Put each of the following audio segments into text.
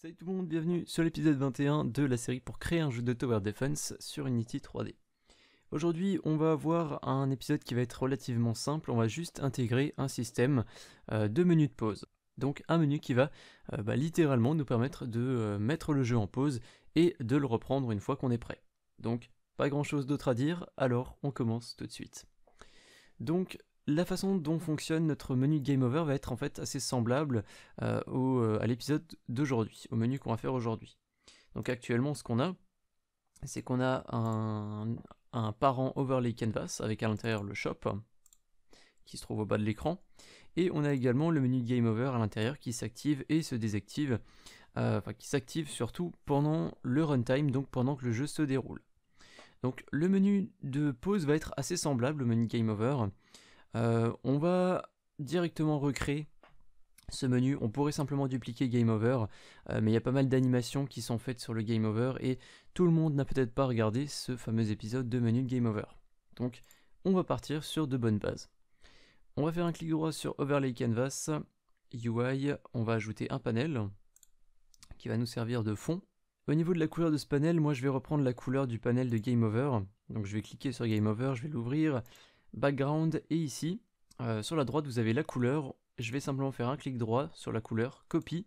Salut tout le monde, bienvenue sur l'épisode 21 de la série pour créer un jeu de Tower Defense sur Unity 3D. Aujourd'hui, on va avoir un épisode qui va être relativement simple, on va juste intégrer un système de menu de pause. Donc un menu qui va littéralement nous permettre de mettre le jeu en pause et de le reprendre une fois qu'on est prêt. Donc pas grand chose d'autre à dire, alors on commence tout de suite. Donc la façon dont fonctionne notre menu de Game Over va être en fait assez semblable à l'épisode d'aujourd'hui, au menu qu'on va faire aujourd'hui. Donc actuellement ce qu'on a, c'est qu'on a un parent overlay canvas avec à l'intérieur le shop qui se trouve au bas de l'écran, et on a également le menu de Game Over à l'intérieur qui s'active et se désactive, qui s'active surtout pendant le runtime, donc pendant que le jeu se déroule. Donc le menu de pause va être assez semblable au menu Game Over. On va directement recréer ce menu. On pourrait simplement dupliquer Game Over, mais il y a pas mal d'animations qui sont faites sur le Game Over et tout le monde n'a peut-être pas regardé ce fameux épisode de menu de Game Over. Donc on va partir sur de bonnes bases. On va faire un clic droit sur Overlay Canvas, UI, on va ajouter un panel qui va nous servir de fond. Au niveau de la couleur de ce panel, moi je vais reprendre la couleur du panel de Game Over. Donc je vais cliquer sur Game Over, je vais l'ouvrir, background, et ici, sur la droite vous avez la couleur. Je vais simplement faire un clic droit sur la couleur, copie.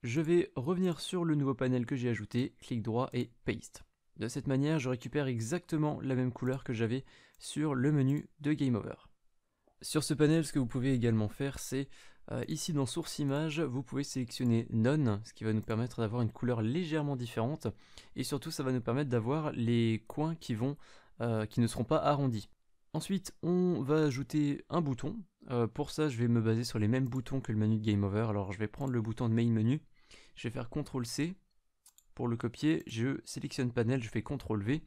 Je vais revenir sur le nouveau panel que j'ai ajouté, clic droit et paste. De cette manière, je récupère exactement la même couleur que j'avais sur le menu de Game Over. Sur ce panel, ce que vous pouvez également faire, c'est ici dans Source Image, vous pouvez sélectionner None, ce qui va nous permettre d'avoir une couleur légèrement différente, et surtout ça va nous permettre d'avoir les coins qui ne seront pas arrondis. Ensuite, on va ajouter un bouton. Pour ça, je vais me baser sur les mêmes boutons que le menu de Game Over. Alors je vais prendre le bouton de Main Menu, je vais faire CTRL-C pour le copier, je sélectionne Panel, je fais CTRL-V,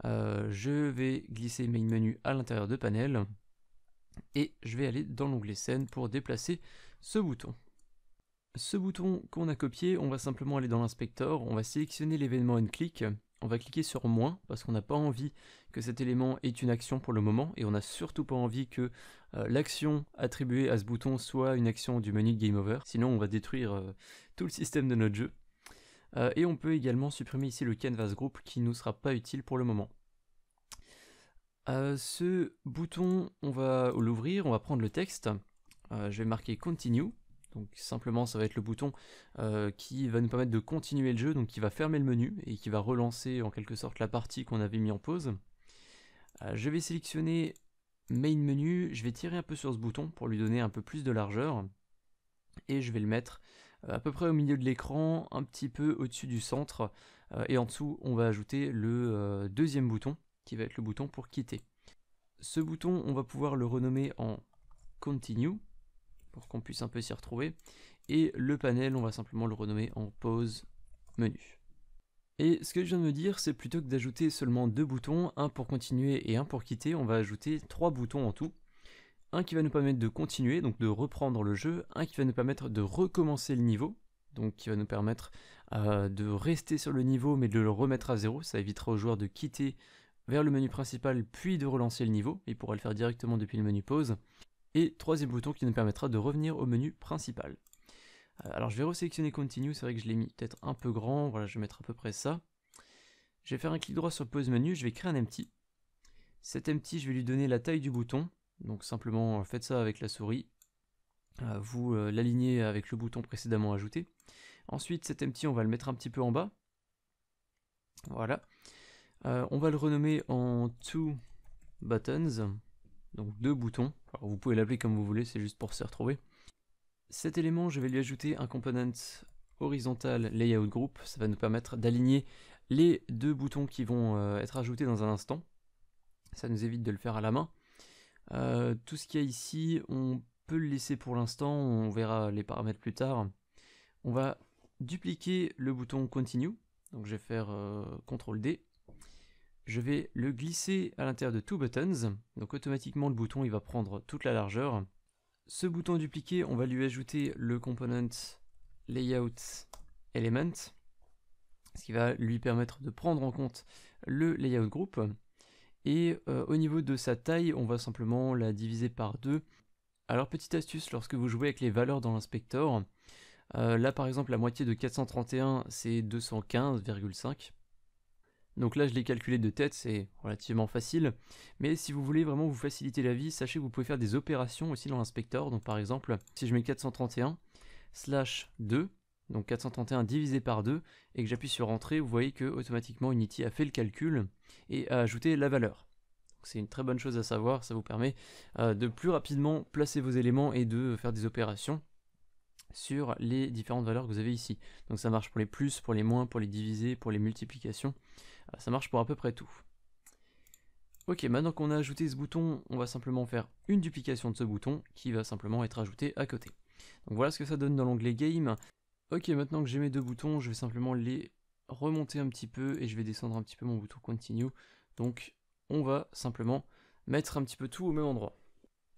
je vais glisser Main Menu à l'intérieur de Panel, et je vais aller dans l'onglet Scène pour déplacer ce bouton. Ce bouton qu'on a copié, on va simplement aller dans l'inspecteur, on va sélectionner l'événement click, on va cliquer sur moins parce qu'on n'a pas envie que cet élément ait une action pour le moment, et on n'a surtout pas envie que l'action attribuée à ce bouton soit une action du menu de Game Over, sinon on va détruire tout le système de notre jeu. Et on peut également supprimer ici le Canvas Group qui ne nous sera pas utile pour le moment. Ce bouton, on va l'ouvrir, on va prendre le texte, je vais marquer Continue, donc simplement ça va être le bouton qui va nous permettre de continuer le jeu, donc qui va fermer le menu et qui va relancer en quelque sorte la partie qu'on avait mis en pause. Je vais sélectionner Main Menu, je vais tirer un peu sur ce bouton pour lui donner un peu plus de largeur, et je vais le mettre à peu près au milieu de l'écran, un petit peu au-dessus du centre, et en dessous on va ajouter le deuxième bouton, qui va être le bouton pour quitter. Ce bouton, on va pouvoir le renommer en Continue, pour qu'on puisse un peu s'y retrouver, et le panel, on va simplement le renommer en Pause Menu. Et ce que je viens de me dire, c'est plutôt que d'ajouter seulement deux boutons, un pour continuer et un pour quitter, on va ajouter trois boutons en tout. Un qui va nous permettre de continuer, donc de reprendre le jeu, un qui va nous permettre de recommencer le niveau, donc qui va nous permettre de rester sur le niveau mais de le remettre à zéro, ça évitera aux joueurs de quitter vers le menu principal puis de relancer le niveau, il pourra le faire directement depuis le menu pause. Et troisième bouton qui nous permettra de revenir au menu principal. Alors je vais resélectionner Continue, c'est vrai que je l'ai mis peut-être un peu grand, voilà, je vais mettre à peu près ça. Je vais faire un clic droit sur Pause Menu, je vais créer un empty. Cet empty, je vais lui donner la taille du bouton, donc simplement faites ça avec la souris. Vous l'alignez avec le bouton précédemment ajouté. Ensuite cet empty, on va le mettre un petit peu en bas. Voilà. On va le renommer en Two Buttons, donc deux boutons. Alors vous pouvez l'appeler comme vous voulez, c'est juste pour s'y retrouver. Cet élément, je vais lui ajouter un component horizontal layout group, ça va nous permettre d'aligner les deux boutons qui vont être ajoutés dans un instant. Ça nous évite de le faire à la main. Tout ce qu'il y a ici, on peut le laisser pour l'instant, on verra les paramètres plus tard. On va dupliquer le bouton Continue, donc je vais faire CTRL D. Je vais le glisser à l'intérieur de Two Buttons, donc automatiquement le bouton il va prendre toute la largeur. Ce bouton dupliqué, on va lui ajouter le component layout element, ce qui va lui permettre de prendre en compte le layout group. Et au niveau de sa taille, on va simplement la diviser par 2. Alors petite astuce, lorsque vous jouez avec les valeurs dans l'inspecteur, Là par exemple la moitié de 431 c'est 215,5. Donc là je l'ai calculé de tête, c'est relativement facile. Mais si vous voulez vraiment vous faciliter la vie, sachez que vous pouvez faire des opérations aussi dans l'inspecteur. Donc par exemple, si je mets 431 slash 2, donc 431 divisé par 2, et que j'appuie sur Entrée, vous voyez que automatiquement Unity a fait le calcul et a ajouté la valeur. C'est une très bonne chose à savoir, ça vous permet de plus rapidement placer vos éléments et de faire des opérations sur les différentes valeurs que vous avez ici. Donc ça marche pour les plus, pour les moins, pour les divisés, pour les multiplications. Ça marche pour à peu près tout. Ok, maintenant qu'on a ajouté ce bouton, on va simplement faire une duplication de ce bouton qui va simplement être ajouté à côté. Donc voilà ce que ça donne dans l'onglet Game. Ok, maintenant que j'ai mes deux boutons, je vais simplement les remonter un petit peu et je vais descendre un petit peu mon bouton Continue. Donc on va simplement mettre un petit peu tout au même endroit.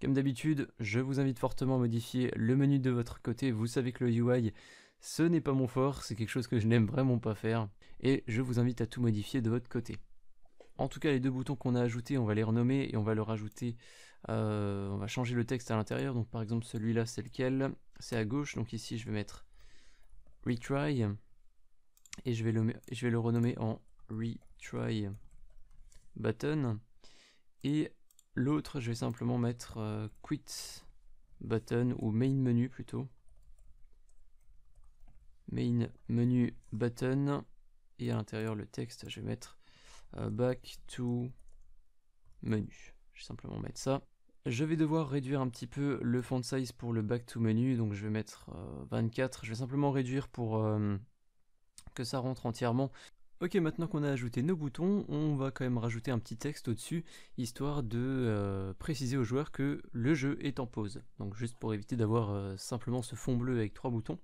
Comme d'habitude, je vous invite fortement à modifier le menu de votre côté. Vous savez que le UI, ce n'est pas mon fort, c'est quelque chose que je n'aime vraiment pas faire. Et je vous invite à tout modifier de votre côté. En tout cas, les deux boutons qu'on a ajoutés, on va les renommer et on va leur ajouter, on va changer le texte à l'intérieur. Donc par exemple, celui-là, c'est lequel? C'est à gauche, donc ici, je vais mettre Retry et je vais le renommer en Retry Button. Et l'autre, je vais simplement mettre Quit Button ou Main Menu plutôt. Main Menu Button. Et à l'intérieur, le texte, je vais mettre Back to Menu. Je vais simplement mettre ça. Je vais devoir réduire un petit peu le font size pour le Back to Menu. Donc je vais mettre 24. Je vais simplement réduire pour que ça rentre entièrement. Ok, maintenant qu'on a ajouté nos boutons, on va quand même rajouter un petit texte au-dessus, histoire de préciser aux joueurs que le jeu est en pause. Donc juste pour éviter d'avoir simplement ce fond bleu avec 3 boutons.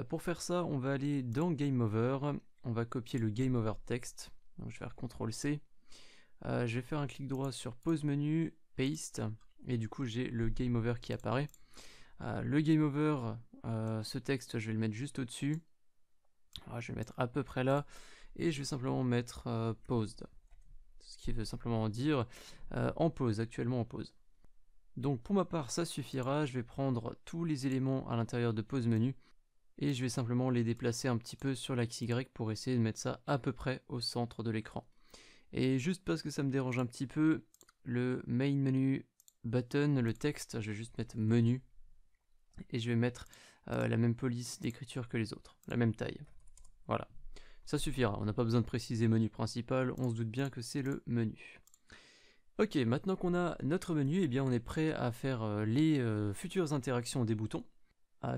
Pour faire ça, on va aller dans Game Over, on va copier le Game Over texte. Donc je vais faire CTRL-C. Je vais faire un clic droit sur Pause Menu, Paste, et du coup j'ai le Game Over qui apparaît. Le Game Over, ce texte, je vais le mettre juste au-dessus. Je vais le mettre à peu près là. Et je vais simplement mettre paused, ce qui veut simplement dire en pause, actuellement en pause. Donc pour ma part ça suffira, je vais prendre tous les éléments à l'intérieur de pause menu et je vais simplement les déplacer un petit peu sur l'axe Y pour essayer de mettre ça à peu près au centre de l'écran. Et juste parce que ça me dérange un petit peu, le main menu button, le texte, je vais juste mettre menu et je vais mettre la même police d'écriture que les autres, la même taille. Voilà. Ça suffira, on n'a pas besoin de préciser menu principal, on se doute bien que c'est le menu. Ok, maintenant qu'on a notre menu, eh bien on est prêt à faire les futures interactions des boutons.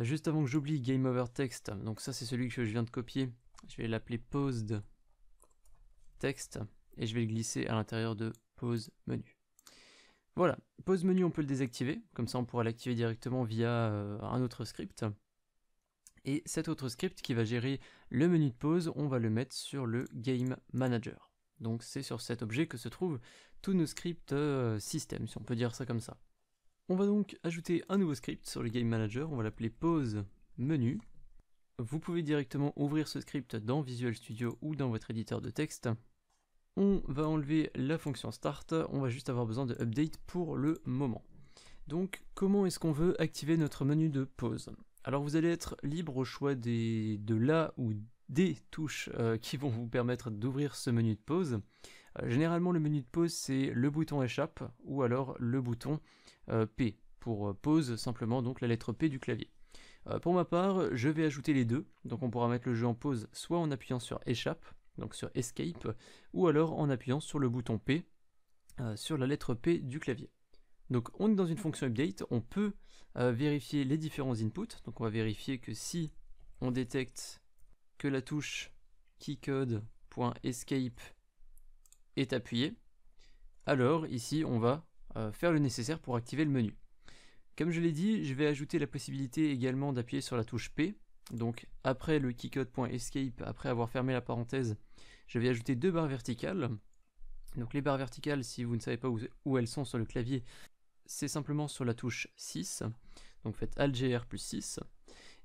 Juste avant que j'oublie Game Over Text, donc ça c'est celui que je viens de copier, je vais l'appeler Paused Text et je vais le glisser à l'intérieur de Pause Menu. Voilà, Pause Menu on peut le désactiver, comme ça on pourra l'activer directement via un autre script. Et cet autre script qui va gérer le menu de pause, on va le mettre sur le Game Manager. Donc c'est sur cet objet que se trouvent tous nos scripts système, si on peut dire ça comme ça. On va donc ajouter un nouveau script sur le Game Manager, on va l'appeler pause menu. Vous pouvez directement ouvrir ce script dans Visual Studio ou dans votre éditeur de texte. On va enlever la fonction start, on va juste avoir besoin de update pour le moment. Donc comment est-ce qu'on veut activer notre menu de pause? Alors vous allez être libre au choix de la ou des touches qui vont vous permettre d'ouvrir ce menu de pause. Généralement le menu de pause c'est le bouton échappe ou alors le bouton P pour pause simplement, donc la lettre P du clavier. Pour ma part je vais ajouter les deux, donc on pourra mettre le jeu en pause soit en appuyant sur échappe, donc sur escape, ou alors en appuyant sur le bouton P sur la lettre P du clavier. Donc on est dans une fonction update, on peut vérifier les différents inputs. Donc on va vérifier que si on détecte que la touche keycode.escape est appuyée, alors ici on va faire le nécessaire pour activer le menu. Comme je l'ai dit, je vais ajouter la possibilité également d'appuyer sur la touche P. Donc après le keycode.escape, après avoir fermé la parenthèse, je vais ajouter deux barres verticales. Donc les barres verticales, si vous ne savez pas où elles sont sur le clavier, c'est simplement sur la touche 6, donc faites Alt+Gr plus 6,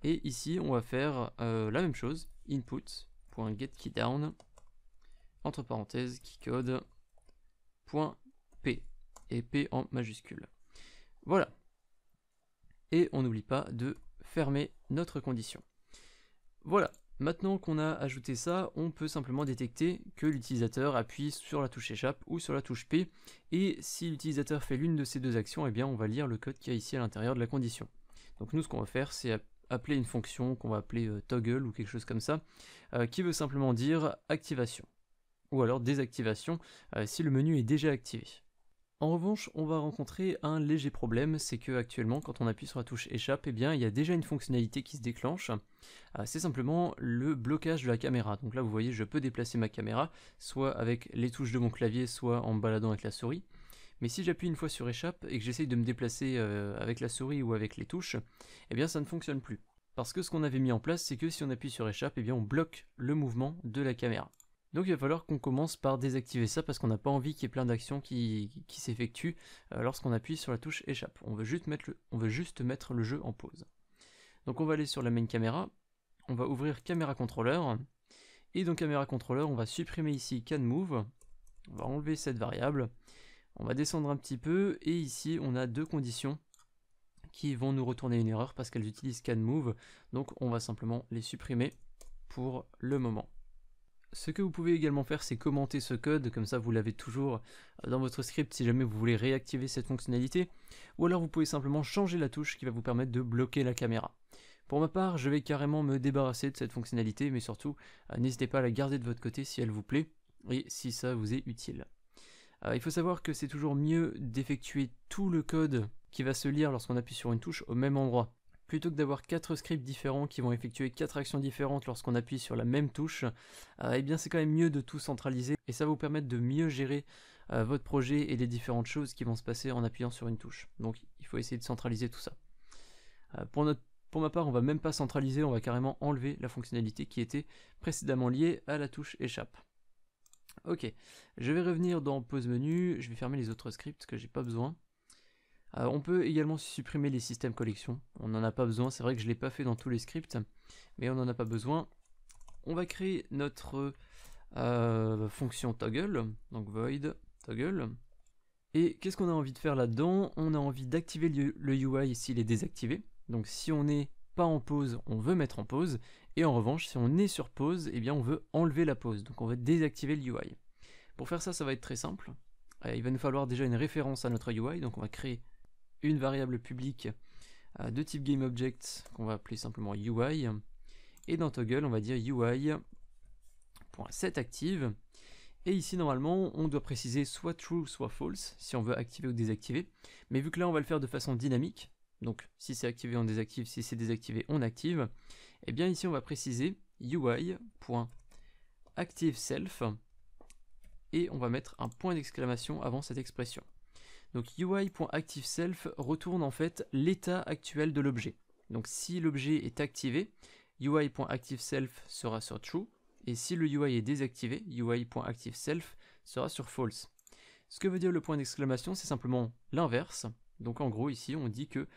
et ici on va faire la même chose, input.getKeyDown, entre parenthèses, keycode.p, et P en majuscule. Voilà. Et on n'oublie pas de fermer notre condition. Voilà, maintenant qu'on a ajouté ça, on peut simplement détecter que l'utilisateur appuie sur la touche échappe ou sur la touche P, et si l'utilisateur fait l'une de ces deux actions, eh bien on va lire le code qu'il y a ici à l'intérieur de la condition. Donc nous, ce qu'on va faire, c'est appeler une fonction qu'on va appeler toggle ou quelque chose comme ça, qui veut simplement dire activation, ou alors désactivation si le menu est déjà activé. En revanche, on va rencontrer un léger problème, c'est que actuellement, quand on appuie sur la touche échappe, eh bien, il y a déjà une fonctionnalité qui se déclenche. C'est simplement le blocage de la caméra. Donc là, vous voyez, je peux déplacer ma caméra, soit avec les touches de mon clavier, soit en me baladant avec la souris. Mais si j'appuie une fois sur échappe et que j'essaye de me déplacer avec la souris ou avec les touches, eh bien, ça ne fonctionne plus. Parce que ce qu'on avait mis en place, c'est que si on appuie sur échappe, eh bien, on bloque le mouvement de la caméra. Donc il va falloir qu'on commence par désactiver ça parce qu'on n'a pas envie qu'il y ait plein d'actions qui s'effectuent lorsqu'on appuie sur la touche échappe. On veut juste mettre le jeu en pause. Donc on va aller sur la main caméra, on va ouvrir caméra controller, et dans caméra controller on va supprimer ici can move, on va enlever cette variable, on va descendre un petit peu, et ici on a deux conditions qui vont nous retourner une erreur parce qu'elles utilisent can move, donc on va simplement les supprimer pour le moment. Ce que vous pouvez également faire, c'est commenter ce code, comme ça vous l'avez toujours dans votre script si jamais vous voulez réactiver cette fonctionnalité, ou alors vous pouvez simplement changer la touche qui va vous permettre de bloquer la caméra. Pour ma part, je vais carrément me débarrasser de cette fonctionnalité, mais surtout, n'hésitez pas à la garder de votre côté si elle vous plaît, et si ça vous est utile. Il faut savoir que c'est toujours mieux d'effectuer tout le code qui va se lire lorsqu'on appuie sur une touche au même endroit. Plutôt que d'avoir 4 scripts différents qui vont effectuer 4 actions différentes lorsqu'on appuie sur la même touche, eh bien c'est quand même mieux de tout centraliser et ça va vous permettre de mieux gérer votre projet et les différentes choses qui vont se passer en appuyant sur une touche. Donc il faut essayer de centraliser tout ça. Pour ma part, on va même pas centraliser, on va carrément enlever la fonctionnalité qui était précédemment liée à la touche échappe. Ok, je vais revenir dans pause menu, je vais fermer les autres scripts que j'ai pas besoin. On peut également supprimer les systèmes collections, on n'en a pas besoin, c'est vrai que je ne l'ai pas fait dans tous les scripts, mais on n'en a pas besoin. On va créer notre fonction toggle, donc void toggle, et qu'est-ce qu'on a envie de faire là-dedans? On a envie d'activer le UI s'il est désactivé, donc si on n'est pas en pause, on veut mettre en pause, et en revanche, si on est sur pause, eh bien on veut enlever la pause, donc on va désactiver le UI. Pour faire ça, ça va être très simple, il va nous falloir déjà une référence à notre UI, donc on va créer une variable publique de type GameObject qu'on va appeler simplement UI, et dans toggle on va dire UI.setActive, et ici normalement on doit préciser soit true soit false si on veut activer ou désactiver, mais vu que là on va le faire de façon dynamique, donc si c'est activé on désactive, si c'est désactivé on active, et bien ici on va préciser UI.activeSelf et on va mettre un point d'exclamation avant cette expression. Donc UI.activeSelf retourne en fait l'état actuel de l'objet. Donc si l'objet est activé, UI.activeSelf sera sur true, et si le UI est désactivé, UI.activeSelf sera sur false. Ce que veut dire le point d'exclamation, c'est simplement l'inverse. Donc en gros ici on dit que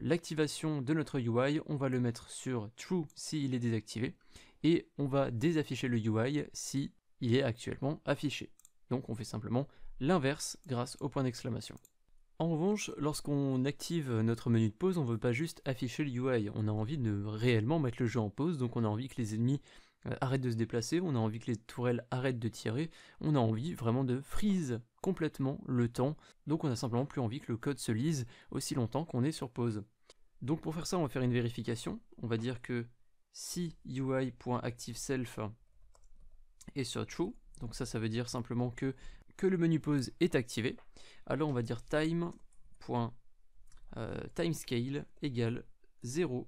l'activation de notre UI, on va le mettre sur true s'il est désactivé, et on va désafficher le UI si il est actuellement affiché. Donc on fait simplement l'inverse grâce au point d'exclamation. En revanche, lorsqu'on active notre menu de pause, on ne veut pas juste afficher le UI, on a envie de réellement mettre le jeu en pause, donc on a envie que les ennemis arrêtent de se déplacer, on a envie que les tourelles arrêtent de tirer, on a envie vraiment de freeze complètement le temps, donc on n'a simplement plus envie que le code se lise aussi longtemps qu'on est sur pause. Donc pour faire ça, on va faire une vérification, on va dire que si UI.activeSelf est sur true, donc ça veut dire simplement que le menu pause est activé, alors on va dire time.timescale égale 0f.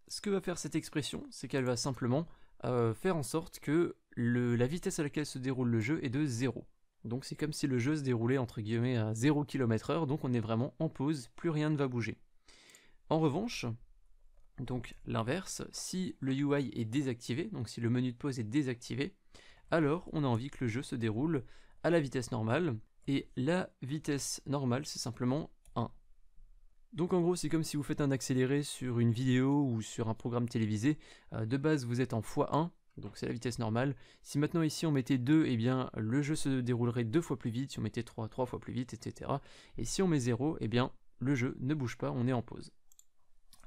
Ce que va faire cette expression, c'est qu'elle va simplement faire en sorte que la vitesse à laquelle se déroule le jeu est de 0. Donc c'est comme si le jeu se déroulait entre guillemets à 0 km/h, donc on est vraiment en pause, plus rien ne va bouger. En revanche, donc l'inverse, si le UI est désactivé, donc si le menu de pause est désactivé, alors on a envie que le jeu se déroule à la vitesse normale, et la vitesse normale c'est simplement 1. Donc en gros c'est comme si vous faites un accéléré sur une vidéo ou sur un programme télévisé, de base vous êtes en x1, donc c'est la vitesse normale. Si maintenant ici on mettait 2, eh bien le jeu se déroulerait 2 fois plus vite, si on mettait 3 fois plus vite, etc. Et si on met 0, eh bien le jeu ne bouge pas, on est en pause.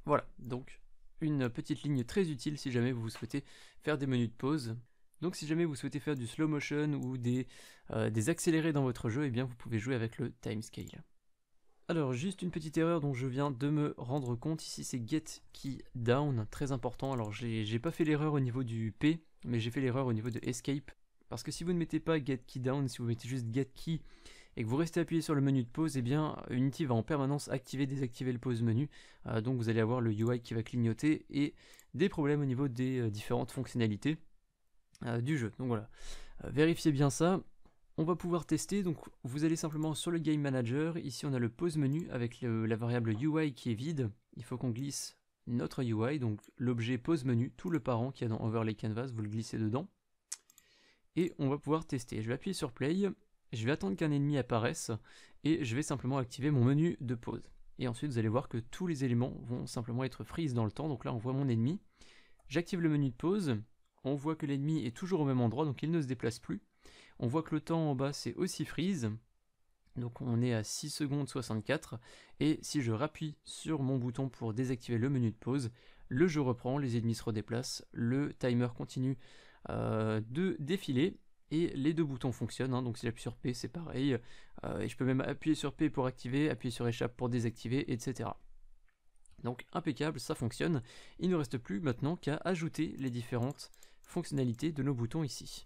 Voilà, donc une petite ligne très utile si jamais vous souhaitez faire des menus de pause. Donc si jamais vous souhaitez faire du slow motion ou des accélérés dans votre jeu, eh bien vous pouvez jouer avec le timescale. Alors juste une petite erreur dont je viens de me rendre compte, ici c'est get key down, très important. Alors j'ai pas fait l'erreur au niveau du P, mais j'ai fait l'erreur au niveau de escape. Parce que si vous ne mettez pas get key down, si vous mettez juste get key et que vous restez appuyé sur le menu de pause, eh bien Unity va en permanence activer, désactiver le pause menu. Donc vous allez avoir le UI qui va clignoter et des problèmes au niveau des différentes fonctionnalités du jeu. Donc voilà, vérifiez bien ça. On va pouvoir tester, donc vous allez simplement sur le Game Manager, ici on a le pause menu avec la variable UI qui est vide, il faut qu'on glisse notre UI, donc l'objet pause menu, tout le parent qui est dans Overlay Canvas, vous le glissez dedans, et on va pouvoir tester. Je vais appuyer sur Play, je vais attendre qu'un ennemi apparaisse, et je vais simplement activer mon menu de pause. Et ensuite vous allez voir que tous les éléments vont simplement être freeze dans le temps, donc là on voit mon ennemi, j'active le menu de pause, on voit que l'ennemi est toujours au même endroit, donc il ne se déplace plus. On voit que le temps en bas c'est aussi freeze, donc on est à 6 secondes 64, et si je rappuie sur mon bouton pour désactiver le menu de pause, le jeu reprend, les ennemis se redéplacent, le timer continue de défiler, et les deux boutons fonctionnent, donc si j'appuie sur P c'est pareil, et je peux même appuyer sur P pour activer, appuyer sur échappe pour désactiver, etc. Donc impeccable, ça fonctionne, il ne reste plus maintenant qu'à ajouter les différentes fonctionnalités de nos boutons ici.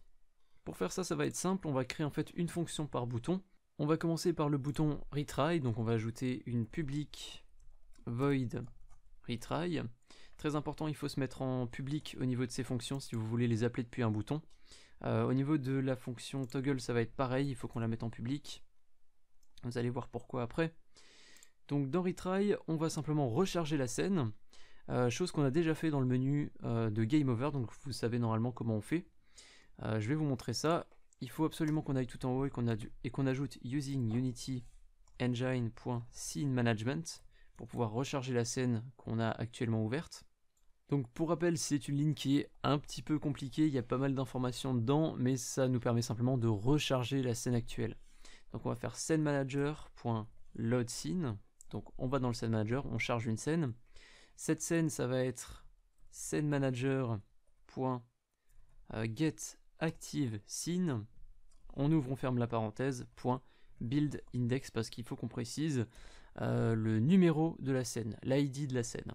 Pour faire ça, ça va être simple, on va créer en fait une fonction par bouton. On va commencer par le bouton retry, donc on va ajouter une public void retry. Très important, il faut se mettre en public au niveau de ces fonctions si vous voulez les appeler depuis un bouton. Au niveau de la fonction toggle, ça va être pareil, il faut qu'on la mette en public. Vous allez voir pourquoi après. Donc dans retry, on va simplement recharger la scène, chose qu'on a déjà fait dans le menu de game over, donc vous savez normalement comment on fait. Je vais vous montrer ça. Il faut absolument qu'on aille tout en haut et qu'on ajoute using Unity Engine.scene management pour pouvoir recharger la scène qu'on a actuellement ouverte. Donc pour rappel, c'est une ligne qui est un petit peu compliquée, il y a pas mal d'informations dedans, mais ça nous permet simplement de recharger la scène actuelle. Donc on va faire scene manager.load scene. Donc on va dans le scene manager, on charge une scène. Cette scène, ça va être scene manager.get active scene, on ouvre, on ferme la parenthèse, point build index, parce qu'il faut qu'on précise le numéro de la scène, l'ID de la scène.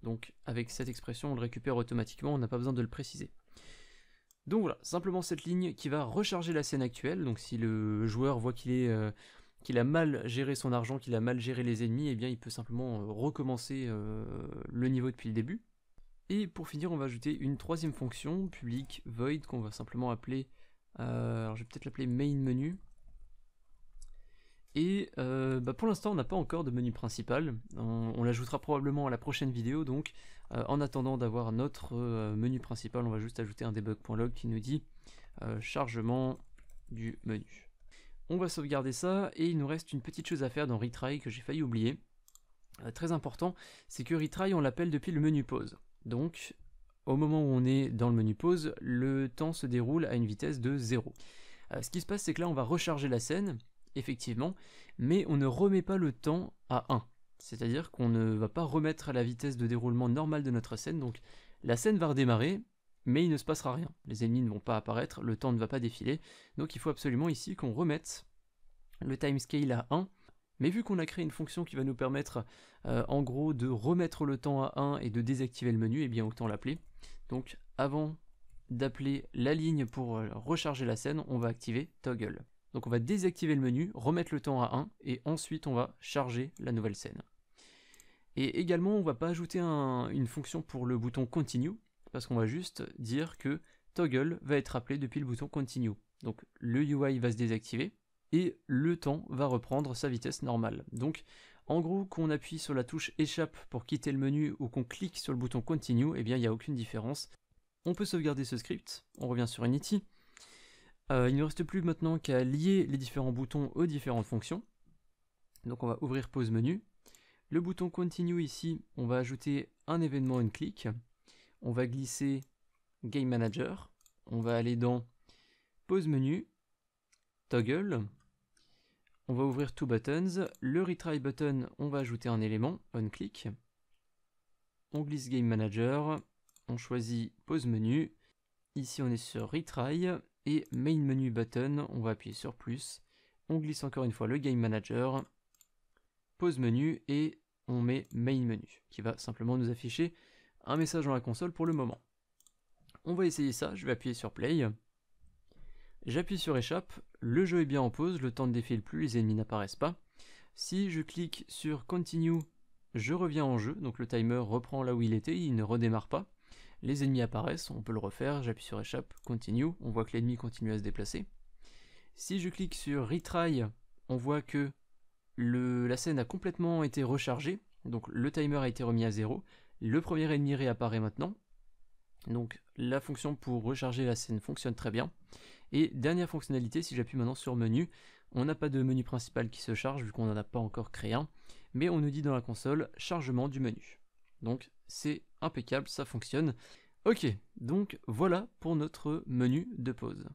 Donc avec cette expression, on le récupère automatiquement, on n'a pas besoin de le préciser. Donc voilà, simplement cette ligne qui va recharger la scène actuelle, donc si le joueur voit qu'il a mal géré son argent, qu'il a mal géré les ennemis, eh bien il peut simplement recommencer le niveau depuis le début. Et pour finir, on va ajouter une troisième fonction, public void, qu'on va simplement appeler, alors je vais peut-être l'appeler main menu. Et pour l'instant, on n'a pas encore de menu principal, on l'ajoutera probablement à la prochaine vidéo, donc en attendant d'avoir notre menu principal, on va juste ajouter un debug.log qui nous dit chargement du menu. On va sauvegarder ça, et il nous reste une petite chose à faire dans retry que j'ai failli oublier. Très important, c'est que retry, on l'appelle depuis le menu pause. Donc, au moment où on est dans le menu pause, le temps se déroule à une vitesse de 0. Ce qui se passe, c'est que là, on va recharger la scène, effectivement, mais on ne remet pas le temps à 1. C'est-à-dire qu'on ne va pas remettre la vitesse de déroulement normale de notre scène, donc la scène va redémarrer, mais il ne se passera rien. Les ennemis ne vont pas apparaître, le temps ne va pas défiler, donc il faut absolument ici qu'on remette le timescale à 1. Mais vu qu'on a créé une fonction qui va nous permettre en gros de remettre le temps à 1 et de désactiver le menu, et bien autant l'appeler. Donc avant d'appeler la ligne pour recharger la scène, on va activer toggle. Donc on va désactiver le menu, remettre le temps à 1 et ensuite on va charger la nouvelle scène. Et également on va pas ajouter une fonction pour le bouton continue, parce qu'on va juste dire que toggle va être appelé depuis le bouton continue. Donc le UI va se désactiver et le temps va reprendre sa vitesse normale. Donc en gros, qu'on appuie sur la touche échappe pour quitter le menu ou qu'on clique sur le bouton continue, eh bien il n'y a aucune différence. On peut sauvegarder ce script, on revient sur Unity. Il ne reste plus maintenant qu'à lier les différents boutons aux différentes fonctions. Donc on va ouvrir pause menu. Le bouton continue ici, on va ajouter un événement onClick. On va glisser Game Manager. On va aller dans pause menu, toggle. On va ouvrir two buttons. Le retry button, on va ajouter un élément onClick. on glisse Game Manager, on choisit pause menu, ici on est sur Retry, et Main Menu Button, on va appuyer sur plus, on glisse encore une fois le Game Manager, pause menu, et on met Main Menu, qui va simplement nous afficher un message dans la console pour le moment. On va essayer ça, je vais appuyer sur Play, j'appuie sur Échappe, le jeu est bien en pause, le temps ne défile plus, les ennemis n'apparaissent pas. Si je clique sur Continue, je reviens en jeu, donc le timer reprend là où il était, il ne redémarre pas. Les ennemis apparaissent, on peut le refaire, j'appuie sur Échappe, Continue, on voit que l'ennemi continue à se déplacer. Si je clique sur Retry, on voit que la scène a complètement été rechargée, donc le timer a été remis à 0. Le premier ennemi réapparaît maintenant, donc la fonction pour recharger la scène fonctionne très bien. Et dernière fonctionnalité, si j'appuie maintenant sur menu, on n'a pas de menu principal qui se charge vu qu'on n'en a pas encore créé un, mais on nous dit dans la console chargement du menu. Donc c'est impeccable, ça fonctionne. Ok, donc voilà pour notre menu de pause.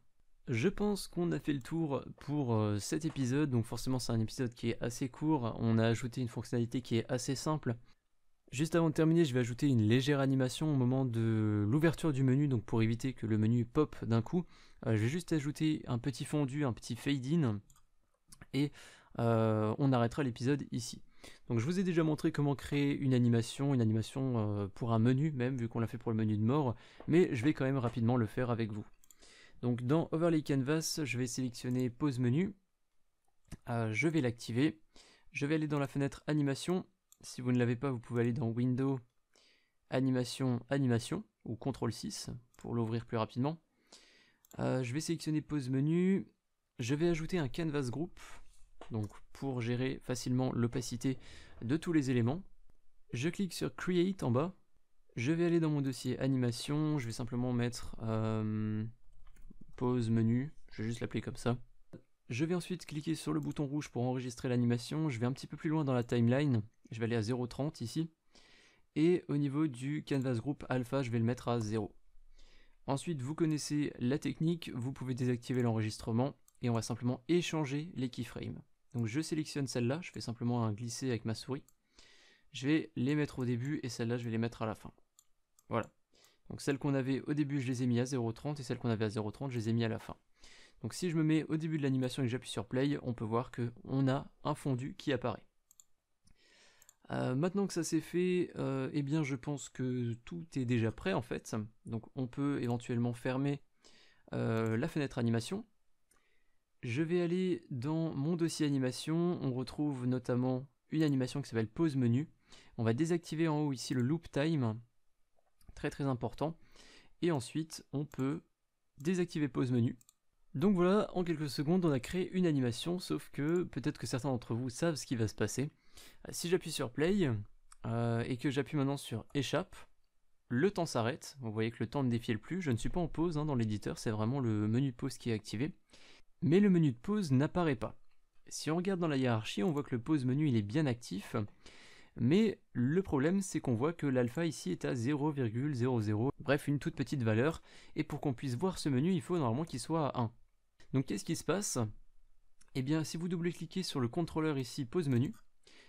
Je pense qu'on a fait le tour pour cet épisode, donc forcément c'est un épisode qui est assez court, on a ajouté une fonctionnalité qui est assez simple. Juste avant de terminer, je vais ajouter une légère animation au moment de l'ouverture du menu, donc pour éviter que le menu pop d'un coup. Je vais juste ajouter un petit fondu, un petit fade-in, et on arrêtera l'épisode ici. Donc je vous ai déjà montré comment créer une animation pour un menu même, vu qu'on l'a fait pour le menu de mort, mais je vais quand même rapidement le faire avec vous. Donc dans Overlay Canvas, je vais sélectionner Pause Menu, je vais l'activer, je vais aller dans la fenêtre Animation. Si vous ne l'avez pas, vous pouvez aller dans Window, Animation, Animation, ou CTRL 6 pour l'ouvrir plus rapidement. Je vais sélectionner Pause Menu, je vais ajouter un Canvas Group, donc pour gérer facilement l'opacité de tous les éléments. Je clique sur Create en bas, je vais aller dans mon dossier Animation, je vais simplement mettre Pause Menu, je vais juste l'appeler comme ça. Je vais ensuite cliquer sur le bouton rouge pour enregistrer l'animation, je vais un petit peu plus loin dans la timeline, je vais aller à 0,30 ici, et au niveau du Canvas Group Alpha, je vais le mettre à 0. Ensuite, vous connaissez la technique, vous pouvez désactiver l'enregistrement, et on va simplement échanger les keyframes. Donc je sélectionne celle-là, je fais simplement un glisser avec ma souris, je vais les mettre au début, et celle-là je vais les mettre à la fin. Voilà. Donc celles qu'on avait au début, je les ai mis à 0,30, et celles qu'on avait à 0,30, je les ai mis à la fin. Donc si je me mets au début de l'animation et que j'appuie sur Play, on peut voir qu'on a un fondu qui apparaît. Maintenant que ça c'est fait, eh bien je pense que tout est déjà prêt en fait. Donc on peut éventuellement fermer la fenêtre animation. Je vais aller dans mon dossier animation, on retrouve notamment une animation qui s'appelle Pause Menu. On va désactiver en haut ici le Loop Time, très très important. Et ensuite on peut désactiver Pause Menu. Donc voilà, en quelques secondes, on a créé une animation, sauf que peut-être que certains d'entre vous savent ce qui va se passer. Si j'appuie sur Play, et que j'appuie maintenant sur Échappe, le temps s'arrête. Vous voyez que le temps ne défile plus. Je ne suis pas en pause dans l'éditeur, c'est vraiment le menu de pause qui est activé. Mais le menu de pause n'apparaît pas. Si on regarde dans la hiérarchie, on voit que le pause menu il est bien actif. Mais le problème, c'est qu'on voit que l'alpha ici est à 0,00. Bref, une toute petite valeur. Et pour qu'on puisse voir ce menu, il faut normalement qu'il soit à 1. Donc qu'est-ce qui se passe? Eh bien si vous double-cliquez sur le contrôleur ici, pause menu,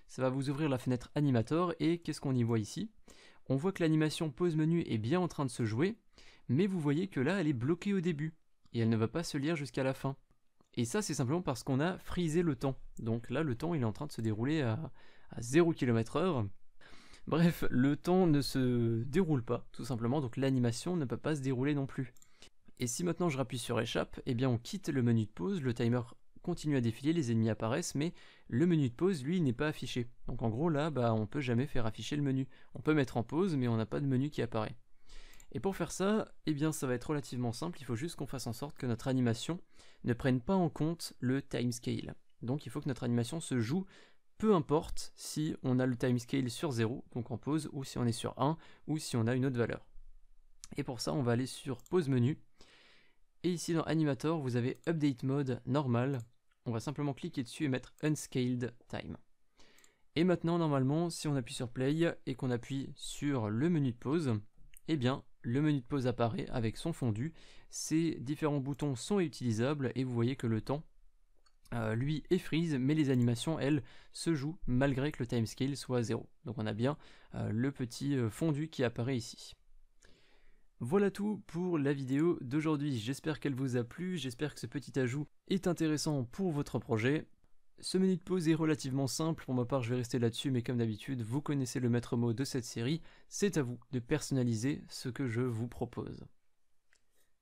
ça va vous ouvrir la fenêtre Animator et qu'est-ce qu'on y voit ici? On voit que l'animation pause menu est bien en train de se jouer, mais vous voyez que là elle est bloquée au début et elle ne va pas se lire jusqu'à la fin. Et ça c'est simplement parce qu'on a freezé le temps. Donc là le temps il est en train de se dérouler à 0 km/h. Bref, le temps ne se déroule pas tout simplement, donc l'animation ne peut pas se dérouler non plus. Et si maintenant je rappuie sur Échappe, eh bien on quitte le menu de pause, le timer continue à défiler, les ennemis apparaissent, mais le menu de pause, lui, n'est pas affiché. Donc en gros là, on peut jamais faire afficher le menu. On peut mettre en pause, mais on n'a pas de menu qui apparaît. Et pour faire ça, eh bien ça va être relativement simple, il faut juste qu'on fasse en sorte que notre animation ne prenne pas en compte le timescale. Donc il faut que notre animation se joue, peu importe si on a le timescale sur 0, donc en pause, ou si on est sur 1, ou si on a une autre valeur. Et pour ça, on va aller sur pause menu. Et ici dans Animator, vous avez Update Mode normal. On va simplement cliquer dessus et mettre Unscaled Time. Et maintenant, normalement, si on appuie sur Play et qu'on appuie sur le menu de pause, eh bien, le menu de pause apparaît avec son fondu. Ces différents boutons sont utilisables et vous voyez que le temps lui et freeze, mais les animations, elles, se jouent malgré que le timescale soit à 0. Donc on a bien le petit fondu qui apparaît ici. Voilà tout pour la vidéo d'aujourd'hui, j'espère qu'elle vous a plu, j'espère que ce petit ajout est intéressant pour votre projet. Ce menu de pause est relativement simple, pour ma part je vais rester là-dessus, mais comme d'habitude, vous connaissez le maître mot de cette série, c'est à vous de personnaliser ce que je vous propose.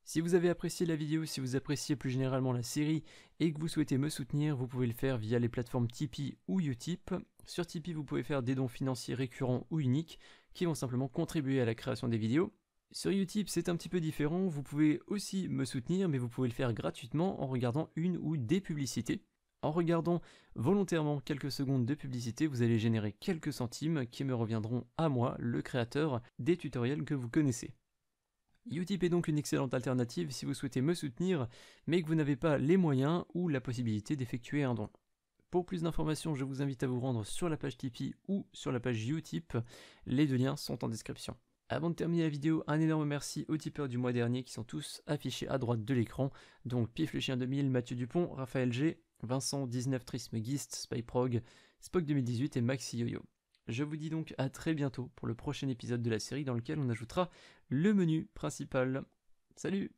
Si vous avez apprécié la vidéo, si vous appréciez plus généralement la série et que vous souhaitez me soutenir, vous pouvez le faire via les plateformes Tipeee ou Utip. Sur Tipeee, vous pouvez faire des dons financiers récurrents ou uniques qui vont simplement contribuer à la création des vidéos. Sur Utip, c'est un petit peu différent, vous pouvez aussi me soutenir, mais vous pouvez le faire gratuitement en regardant une ou des publicités. En regardant volontairement quelques secondes de publicité, vous allez générer quelques centimes qui me reviendront à moi, le créateur des tutoriels que vous connaissez. Utip est donc une excellente alternative si vous souhaitez me soutenir, mais que vous n'avez pas les moyens ou la possibilité d'effectuer un don. Pour plus d'informations, je vous invite à vous rendre sur la page Tipeee ou sur la page Utip, les deux liens sont en description. Avant de terminer la vidéo, un énorme merci aux tipeurs du mois dernier qui sont tous affichés à droite de l'écran, donc Pif le Chien 2000, Mathieu Dupont, Raphaël G, Vincent 19 Trisme Gist, Spyprog, Spock 2018 et Maxi Yoyo. Je vous dis donc à très bientôt pour le prochain épisode de la série dans lequel on ajoutera le menu principal. Salut!